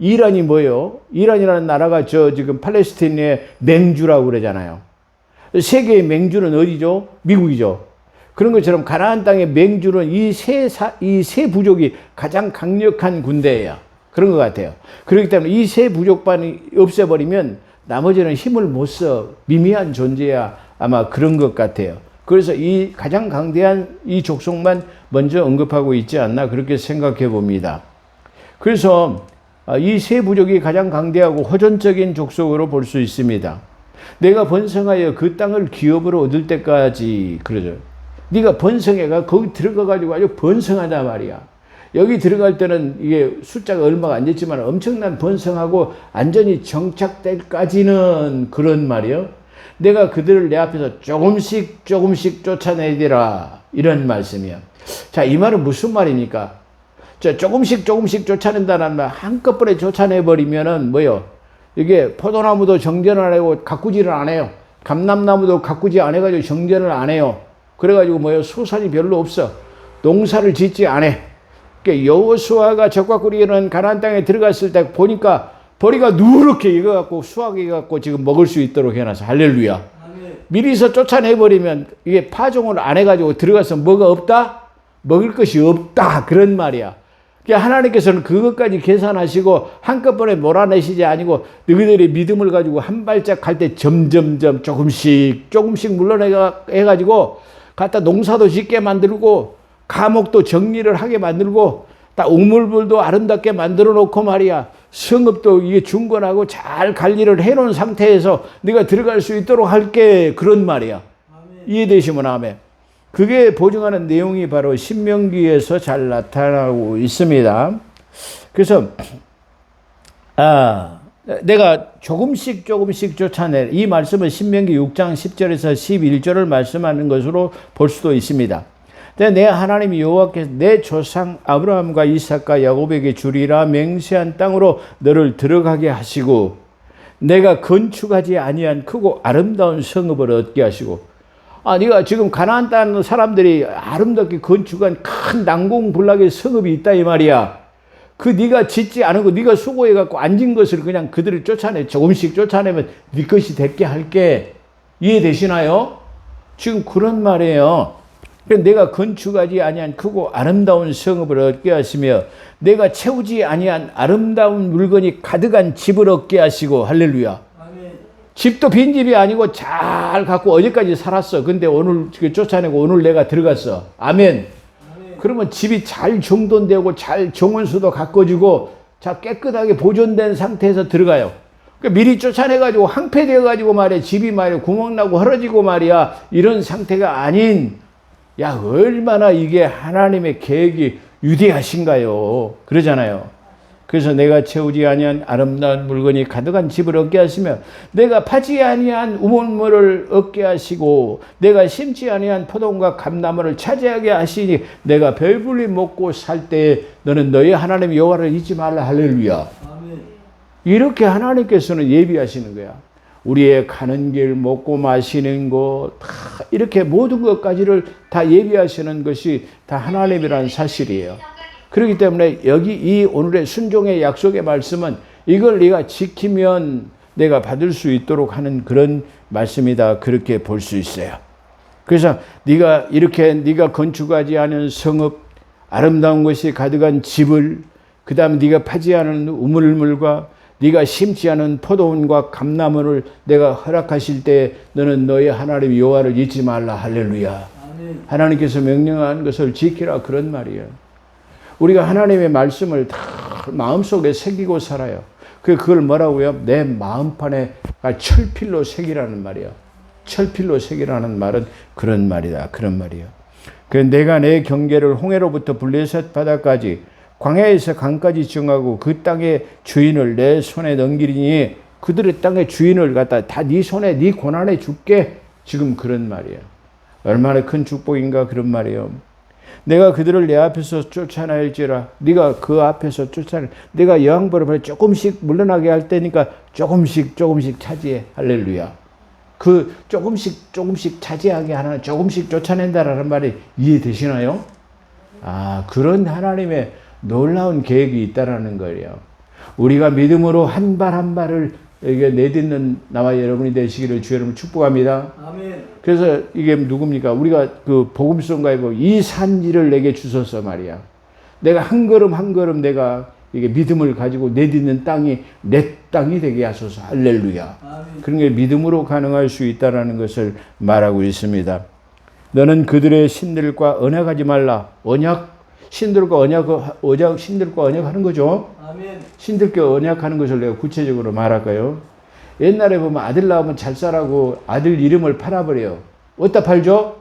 이란이 뭐예요? 이란이라는 나라가 지금 팔레스타인의 맹주라고 그러잖아요. 세계의 맹주는 어디죠? 미국이죠. 그런 것처럼 가나안 땅의 맹주는 이 세 부족이 가장 강력한 군대예요. 그런 것 같아요. 그렇기 때문에 이 세 부족만이 없애버리면 나머지는 힘을 못 써. 미미한 존재야. 아마 그런 것 같아요. 그래서 이 가장 강대한 이 족속만 먼저 언급하고 있지 않나 그렇게 생각해 봅니다. 그래서 이 세 부족이 가장 강대하고 호전적인 족속으로 볼 수 있습니다. 내가 번성하여 그 땅을 기업으로 얻을 때까지 그러죠. 네가 번성해가 거기 들어가가지고 아주 번성하단 말이야. 여기 들어갈 때는 이게 숫자가 얼마가 안 됐지만 엄청난 번성하고 안전히 정착될 때까지는 그런 말이요. 내가 그들을 내 앞에서 조금씩 쫓아내리라 이런 말씀이야. 자, 이 말은 무슨 말입니까? 조금씩 쫓아낸다는 말 한꺼번에 쫓아내버리면은 뭐요? 이게 포도나무도 정전을 안 하고 가꾸지를 안 해요. 감람나무도 가꾸지 안 해가지고 정전을 안 해요. 그래가지고 뭐요? 수산이 별로 없어. 농사를 짓지 않아. 그러니까 여호수아가 적과 꿀이는 가나안 땅에 들어갔을 때 보니까 벌이가 누렇게 익어갖고 수확해갖고 지금 먹을 수 있도록 해놔서 할렐루야. 아멘. 미리서 쫓아내버리면 이게 파종을 안 해가지고 들어가서 뭐가 없다? 먹을 것이 없다. 그런 말이야. 그러니까 하나님께서는 그것까지 계산하시고 한꺼번에 몰아내시지 아니고 너희들의 믿음을 가지고 한 발짝 갈 때 점점점 조금씩 물러내가지고 갖다 농사도 짓게 만들고 감옥도 정리를 하게 만들고 딱 우물물도 아름답게 만들어 놓고 말이야. 성읍도 이게 중건하고 잘 관리를 해놓은 상태에서 네가 들어갈 수 있도록 할게 그런 말이야. 아멘. 이해되시면 아멘. 그게 보증하는 내용이 바로 신명기에서 잘 나타나고 있습니다. 그래서 내가 조금씩 쫓아내 이 말씀은 신명기 6장 10절에서 11절을 말씀하는 것으로 볼 수도 있습니다. 내 하나님 여호와께서 내 조상 아브라함과 이삭과 야곱에게 주리라 맹세한 땅으로 너를 들어가게 하시고 내가 건축하지 아니한 크고 아름다운 성읍을 얻게 하시고 네가 지금 가나안 땅 사람들이 아름답게 건축한 큰 난공불락의 성읍이 있다 이 말이야. 그 네가 짓지 않고 네가 수고해 갖고 앉은 것을 그냥 그들을 쫓아내 조금씩 쫓아내면 네 것이 됐게 할게. 이해되시나요? 지금 그런 말이에요. 내가 건축하지 아니한 크고 아름다운 성읍을 얻게 하시며 내가 채우지 아니한 아름다운 물건이 가득한 집을 얻게 하시고 할렐루야. 아멘. 집도 빈집이 아니고 잘 갖고 어제까지 살았어. 근데 오늘 쫓아내고 오늘 내가 들어갔어. 아멘. 아멘. 그러면 집이 잘 정돈되고 잘 정원수도 가꿔지고 잘 깨끗하게 보존된 상태에서 들어가요. 미리 쫓아내가지고 황폐되어가지고 말이야. 집이 말이야 구멍나고 헐어지고 말이야. 이런 상태가 아닌 야 얼마나 이게 하나님의 계획이 위대하신가요. 그러잖아요. 그래서 내가 채우지 아니한 아름다운 물건이 가득한 집을 얻게 하시며 내가 파지 아니한 우물물을 얻게 하시고 내가 심지 아니한 포도원과 감나무를 차지하게 하시니 내가 배불리 먹고 살 때에 너는 너희 하나님 여호와를 잊지 말라. 할렐루야. 아멘. 이렇게 하나님께서는 예비하시는 거야. 우리의 가는 길, 먹고 마시는 것, 다 이렇게 모든 것까지를 다 예비하시는 것이 다 하나님이라는 사실이에요. 그렇기 때문에 여기 이 오늘의 순종의 약속의 말씀은 이걸 네가 지키면 내가 받을 수 있도록 하는 그런 말씀이다. 그렇게 볼 수 있어요. 그래서 네가 이렇게 네가 건축하지 않은 성읍, 아름다운 것이 가득한 집을, 그 다음에 네가 파지 않은 우물물과 네가 심지 않은 포도원과 감나무를 내가 허락하실 때 너는 너의 하나님 여호와를 잊지 말라. 할렐루야. 아멘. 하나님께서 명령한 것을 지키라, 그런 말이에요. 우리가 하나님의 말씀을 다 마음속에 새기고 살아요. 그걸 뭐라고요? 내 마음판에 철필로 새기라는 말이에요. 철필로 새기라는 말은 그런 말이다. 그런 말이에요. 내가 내 경계를 홍해로부터 블레셋 바다까지 광야에서 강까지 정하고 그 땅의 주인을 내 손에 넘기리니 그들의 땅의 주인을 갖다 다 네 손에 네 고난에 줄게. 지금 그런 말이에요. 얼마나 큰 축복인가, 그런 말이에요. 내가 그들을 내 앞에서 쫓아낼지라. 네가 그 앞에서 내가 여왕벌을 조금씩 물러나게 할 때니까 조금씩 차지해. 할렐루야. 그 조금씩 차지하게 하는, 조금씩 쫓아낸다라는 말이 이해되시나요? 그런 하나님의 놀라운 계획이 있다라는 거예요. 우리가 믿음으로 한 발 한 발을 내딛는 나와 여러분이 되시기를 주 여러분 축복합니다. 아멘. 그래서 이게 누굽니까? 우리가 그 복음성가에 보면 이 산지를 내게 주소서 말이야. 내가 한 걸음 한 걸음 내가 이게 믿음을 가지고 내딛는 땅이 내 땅이 되게 하소서. 할렐루야. 아멘. 그런 게 믿음으로 가능할 수 있다라는 것을 말하고 있습니다. 너는 그들의 신들과 언약하지 말라. 신들과 언약하는 거죠. 아멘. 신들과 언약하는 것을 내가 구체적으로 말할까요? 옛날에 보면 아들 낳으면 잘 살라고 아들 이름을 팔아버려요. 어디다 팔죠?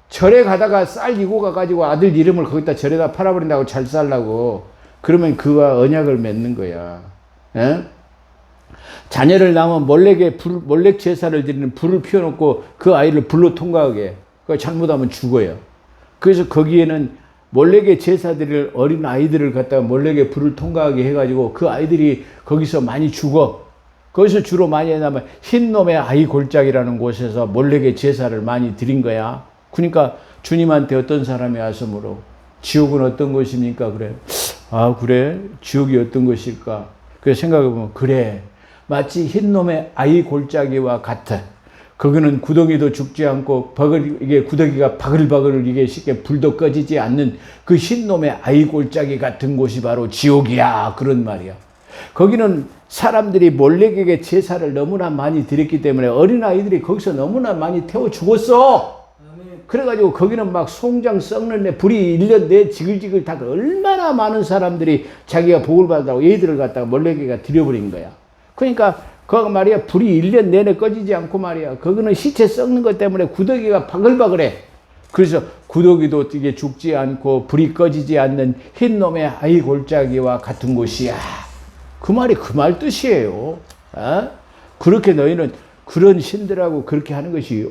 절에 가다가 쌀 이고 가가지고 아들 이름을 거기다 절에다 팔아버린다고 잘 살라고. 그러면 그와 언약을 맺는 거야. 에? 자녀를 낳으면 몰렉 제사를 드리는 불을 피워놓고 그 아이를 불로 통과하게. 그거 잘못하면 죽어요. 그래서 거기에는 몰렉의 제사들을 어린 아이들을 갖다가 몰렉의 불을 통과하게 해가지고 그 아이들이 거기서 많이 죽어. 거기서 주로 많이 하면 흰놈의 아이 골짜기라는 곳에서 몰렉의 제사를 많이 드린 거야. 그러니까 주님한테 어떤 사람이 와서 물어. 지옥은 어떤 것입니까? 그래. 그래? 지옥이 어떤 것일까? 그래서 생각해보면 그래. 마치 흰놈의 아이 골짜기와 같아. 거기는 구덩이도 죽지 않고 이게 구더기가 바글바글 이게 쉽게 불도 꺼지지 않는 그 흰놈의 아이 골짜기 같은 곳이 바로 지옥이야. 그런 말이야. 거기는 사람들이 몰렉에게 제사를 너무나 많이 드렸기 때문에 어린아이들이 거기서 너무나 많이 태워 죽었어. 그래가지고 거기는 막 송장 썩는 데 불이 1년 내 지글지글 다 얼마나 많은 사람들이 자기가 복을 받았다고 얘들을 갖다가 몰렉에게 드려버린 거야. 그러니까 거기 말이야 불이 1년 내내 꺼지지 않고 말이야. 거기는 시체 썩는 것 때문에 구더기가 바글바글해. 그래서 구더기도 이게 죽지 않고 불이 꺼지지 않는 흰놈의 아이 골짜기와 같은 곳이야. 그 말이 그 말 뜻이에요. 그렇게 너희는 그런 신들하고 그렇게 하는 것이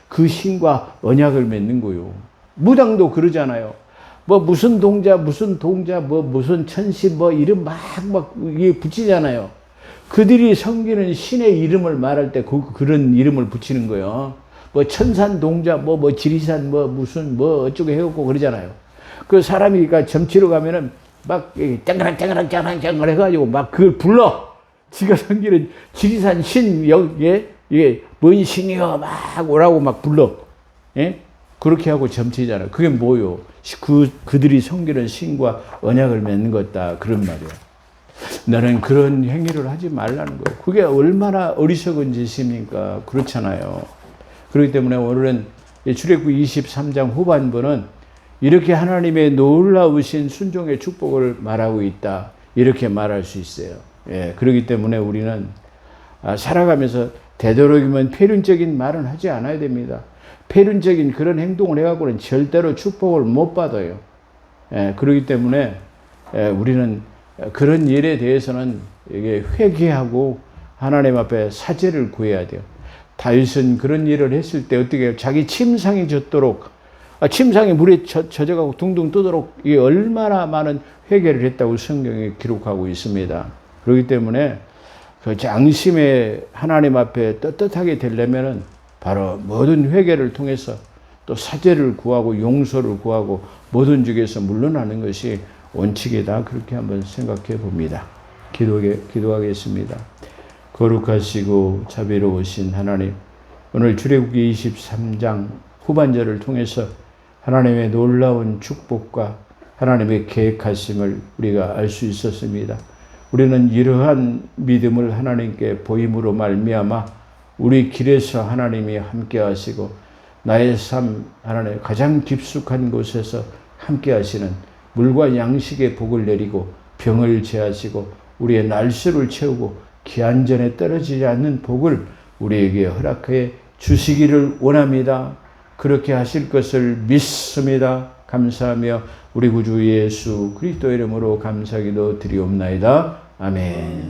그 신과 언약을 맺는 거요. 무당도 그러잖아요. 무슨 동자 무슨 천시 이름 막 이게 붙이잖아요. 그들이 섬기는 신의 이름을 말할 때 그런 이름을 붙이는 거예요. 천산 동자 지리산 무슨 어쩌고 해갖고 그러잖아요. 그 사람이 그러니까 점치러 가면은 막 짱가랑 해가지고 막 그걸 불러. 지가 섬기는 지리산 신 이게 뭔 신이여 막 오라고 막 불러. 예? 그렇게 하고 점치잖아요. 그게 뭐요? 그들이 섬기는 신과 언약을 맺는 것다. 그런 말이에요. 너는 그런 행위를 하지 말라는 거예요. 그게 얼마나 어리석은 짓입니까? 그렇잖아요. 그렇기 때문에 오늘은 출애굽기 23장 후반부는 이렇게 하나님의 놀라우신 순종의 축복을 말하고 있다. 이렇게 말할 수 있어요. 예, 그렇기 때문에 우리는 살아가면서 되도록이면 폐륜적인 말은 하지 않아야 됩니다. 폐륜적인 그런 행동을 해갖고는 절대로 축복을 못 받아요. 예, 그렇기 때문에 우리는 그런 일에 대해서는 이게 회개하고 하나님 앞에 사죄를 구해야 돼요. 다윗은 그런 일을 했을 때 어떻게 해요? 자기 침상이 젖도록 침상이 물에 젖어가고 둥둥 뜨도록 이게 얼마나 많은 회개를 했다고 성경에 기록하고 있습니다. 그렇기 때문에 그 장심에 하나님 앞에 떳떳하게 되려면은 바로 모든 회개를 통해서 또 사죄를 구하고 용서를 구하고 모든 죽에서 물러나는 것이 원칙이다. 그렇게 한번 생각해 봅니다. 기도하겠습니다. 거룩하시고 자비로우신 하나님, 오늘 출애굽기 23장 후반절을 통해서 하나님의 놀라운 축복과 하나님의 계획하심을 우리가 알 수 있었습니다. 우리는 이러한 믿음을 하나님께 보임으로 말미암아 우리 길에서 하나님이 함께 하시고 나의 삶 하나님 가장 깊숙한 곳에서 함께 하시는 물과 양식의 복을 내리고 병을 제하시고 우리의 날수를 채우고 기한전에 떨어지지 않는 복을 우리에게 허락해 주시기를 원합니다. 그렇게 하실 것을 믿습니다. 감사하며 우리 구주 예수 그리스도 이름으로 감사기도 드리옵나이다. 아멘.